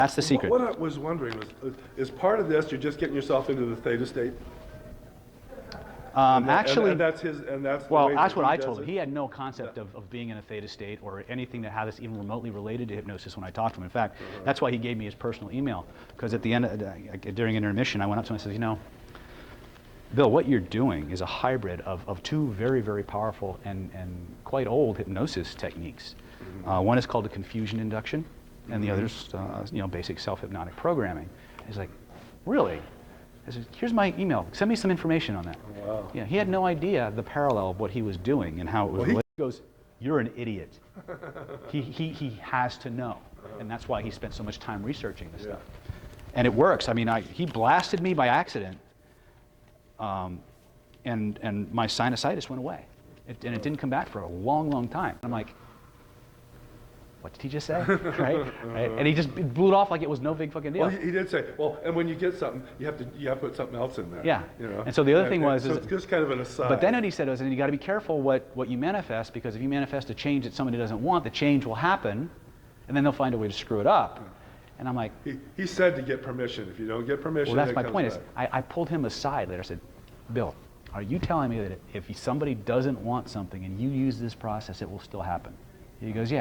That's the secret. What I was wondering was, is part of this you're just getting yourself into the theta state? Actually, and that's his, and that's the well, way that's that what he I does told him. it? He had no concept of being in a theta state or anything that had this even remotely related to hypnosis when I talked to him. In fact, that's why he gave me his personal email, because at the end, during intermission, I went up to him and said, you know, Bill, what you're doing is a hybrid of two very, very powerful and quite old hypnosis techniques. One is called the confusion induction, and the other's you know, basic self-hypnotic programming. He's like, really? I said, here's my email. Send me some information on that. Wow. Yeah, he had no idea the parallel of what he was doing and how it was related. He goes, you're an idiot. he has to know, and that's why he spent so much time researching this stuff. And it works. I mean, he blasted me by accident, and my sinusitis went away. And it didn't come back for a long, long time. I'm like, what did he just say? Right? And he just blew it off like it was no big fucking deal. Well, he did say, well, and when you get something, you have to put something else in there. Yeah. You know? And so the other thing was, so it's just kind of an aside. but then what he said was, and you got to be careful what you manifest, because if you manifest a change that somebody doesn't want, the change will happen, and then they'll find a way to screw it up. And I'm like, he said to get permission. If you don't get permission, well, that's my it comes point. back. I pulled him aside later. I said, Bill, are you telling me that if somebody doesn't want something and you use this process, it will still happen? He goes, yeah.